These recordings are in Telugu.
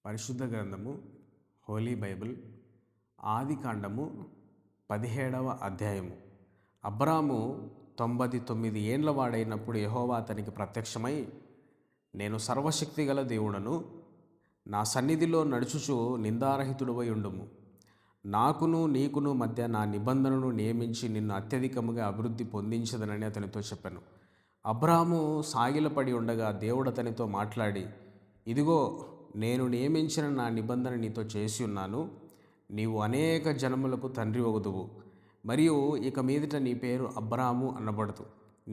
పరిశుద్ధ గ్రంథము హోలీ బైబిల్ ఆది కాండము 17వ అధ్యాయము. అబ్రాము 99 ఏండ్ల వాడైనప్పుడు యెహోవా అతనికి ప్రత్యక్షమై, నేను సర్వశక్తిగల దేవుడను, నా సన్నిధిలో నడుచుచు నిందారహితుడవై ఉండుము. నాకును నీకును మధ్య నా నిబంధనను నియమించి నిన్ను అత్యధికముగా అభివృద్ధి పొందించదనని అతనితో చెప్పాను. అబ్రాము సాగిలపడి ఉండగా దేవుడు అతనితో మాట్లాడి, ఇదిగో నేను నియమించిన నా నిబంధన నీతో చేసి ఉన్నాను. నీవు అనేక జనములకు తండ్రి వగుదువు, మరియు ఇక మీదట నీ పేరు అబ్రాము అనబడదు.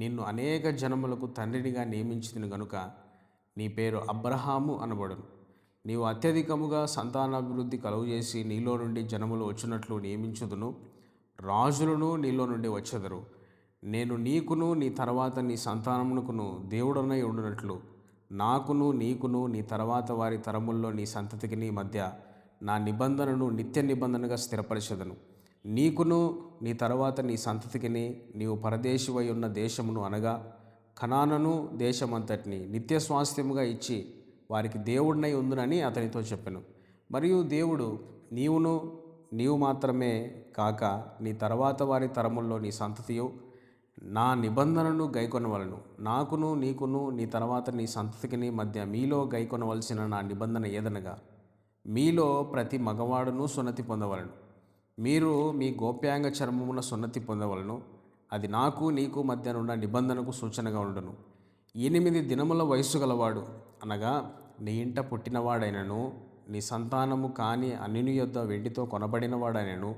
నిన్ను అనేక జనములకు తండ్రినిగా నియమించింది గనుక నీ పేరు అబ్రహాము అనబడును. నీవు అత్యధికముగా సంతానాభివృద్ధి కలుగజేసి నీలో నుండి జనములు వచ్చినట్లు నియమించుదును. రాజులను నీలో నుండి వచ్చెదరు. నేను నీకును నీ తర్వాత నీ సంతానమునకును దేవుడనై ఉండునట్లు నాకును నీకును నీ తర్వాత వారి తరముల్లో నీ సంతతికి నీ మధ్య నా నిబంధనను నిత్య నిబంధనగా స్థిరపరిచెదను. నీకును నీ తర్వాత నీ సంతతికిని నీవు పరదేశివై ఉన్న దేశమును అనగా కనానును దేశమంతటిని నిత్య స్వాస్థ్యముగా ఇచ్చి వారికి దేవుడినై ఉందునని అతనితో చెప్పెను. మరియు దేవుడు, నీవు మాత్రమే కాక నీ తర్వాత వారి తరముల్లో నీ సంతతియు నా నిబంధనను గైకొనవలను. నాకును నీకును నీ తర్వాత నీ సంతతికిని మధ్య మీలో గైకొనవలసిన నా నిబంధన ఏదనగా, మీలో ప్రతి మగవాడును సున్నతి పొందవలను. మీరు మీ గోప్యాంగ చర్మమున సున్నతి పొందవలను. అది నాకు నీకు మధ్యనున్న నిబంధనకు సూచనగా ఉండును. 8 దినముల వయస్సు గలవాడు అనగా నీ ఇంట పుట్టినవాడైనను, నీ సంతానము కాని అన్యుని యొద్ద వెండితో కొనబడినవాడైనను,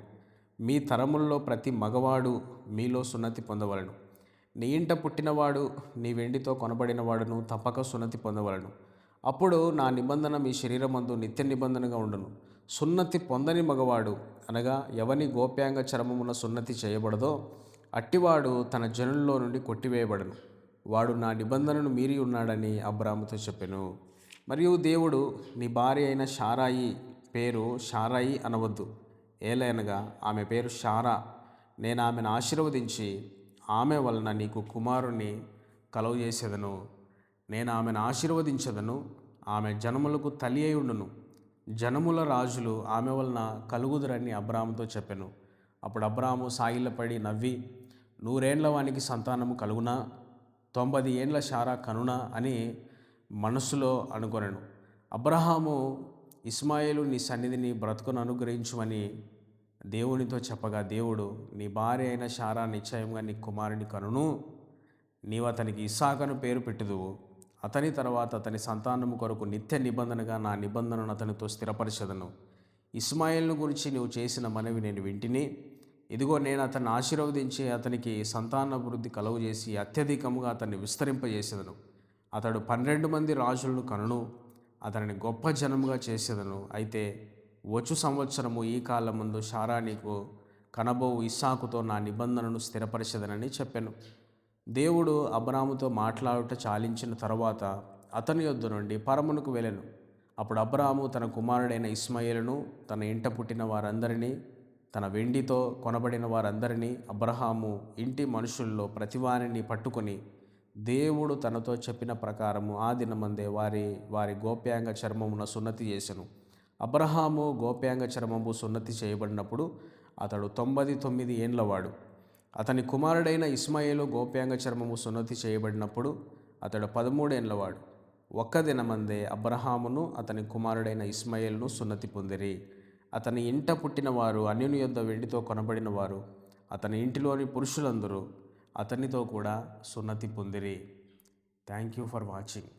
మీ తరముల్లో ప్రతి మగవాడు మీలో సున్నతి పొందవలను. నీ ఇంట పుట్టినవాడు నీ వెండితో కొనబడినవాడును తప్పక సున్నతి పొందవలను. అప్పుడు నా నిబంధన మీ శరీరమందు నిత్య నిబంధనగా ఉండును. సున్నతి పొందని మగవాడు అనగా ఎవని గోప్యాంగ చర్మమున సున్నతి చేయబడదో అట్టివాడు తన జనుల్లో నుండి కొట్టివేయబడను. వాడు నా నిబంధనను మీరి ఉన్నాడని అబ్రాముతో చెప్పెను. మరియు దేవుడు, నీ భార్య అయిన షారాయి పేరు షారాయి అనవద్దు, ఏలయనగా ఆమె పేరు షారా. నేను ఆమెను ఆశీర్వదించి ఆమె వలన నీకు కుమారుని కలుగజేసేదను. నేను ఆమెను ఆశీర్వదించదను, ఆమె జనములకు తల్లి అయి ఉండును. జనముల రాజులు ఆమె వలన కలుగుదురని అబ్రాముతో చెప్పెను. అప్పుడు అబ్రాము సాగిలపడి నవ్వి, 100 ఏండ్ల వానికి సంతానము కలుగునా, 90 ఏండ్ల షారా కనునా అని మనసులో అనుకొనెను. అబ్రహాము, ఇస్మాయేలు నీ సన్నిధిని బ్రతుకును అనుగ్రహించుమని దేవునితో చెప్పగా, దేవుడు, నీ భార్య అయిన షారా నిశ్చయంగా నీ కుమారుని కనును. నీవు అతనికి ఇస్సాకను పేరు పెట్టుదువు. అతని తర్వాత అతని సంతానము కొరకు నిత్య నిబంధనగా నా నిబంధనను అతనితో స్థిరపరచదను. ఇస్మాయేలును గురించి నీవు చేసిన మనవి నేను వింటిని. ఇదిగో నేను అతన్ని ఆశీర్వదించి అతనికి సంతానాభివృద్ధి కలుగజేసి అత్యధికముగా అతన్ని విస్తరింపజేసేదను. అతడు 12 మంది రాజులను కనును. అతనిని గొప్ప జనముగా చేసేదను. అయితే వచ్చు సంవత్సరము ఈ కాలం ముందు షారా నీకు కనబోవు ఇస్సాకుతో నా నిబంధనను స్థిరపరిచెదనని చెప్పెను. దేవుడు అబ్రాముతో మాట్లాడుట చాలించిన తరువాత అతని యొద్ద నుండి పరమునకు వెళ్ళెను. అప్పుడు అబ్రాము తన కుమారుడైన ఇస్మాయేలును, తన ఇంట పుట్టిన వారందరినీ, తన వెండితో కొనబడిన వారందరినీ, అబ్రహాము ఇంటి మనుషుల్లో ప్రతివారిని పట్టుకొని దేవుడు తనతో చెప్పిన ప్రకారము ఆ దినమందే వారి గోప్యాంగ చర్మమున సున్నతి చేసెను. అబ్రహాము గోప్యాంగ చర్మము సున్నతి చేయబడినప్పుడు అతడు 99 ఏండ్లవాడు. అతని కుమారుడైన ఇస్మాయేలు గోప్యాంగ చర్మము సున్నతి చేయబడినప్పుడు అతడు 13 ఏండ్లవాడు. ఒక్క దినమందే అబ్రహామును అతని కుమారుడైన ఇస్మాయేలును సున్నతి పొందిరి. అతని ఇంట పుట్టిన వారు అన్యుని యొద్ద వెండితో కొనబడిన వారు, అతని ఇంటిలోని పురుషులందరూ అతనితో కూడా సున్నతి పొందిరి. Thank you for watching.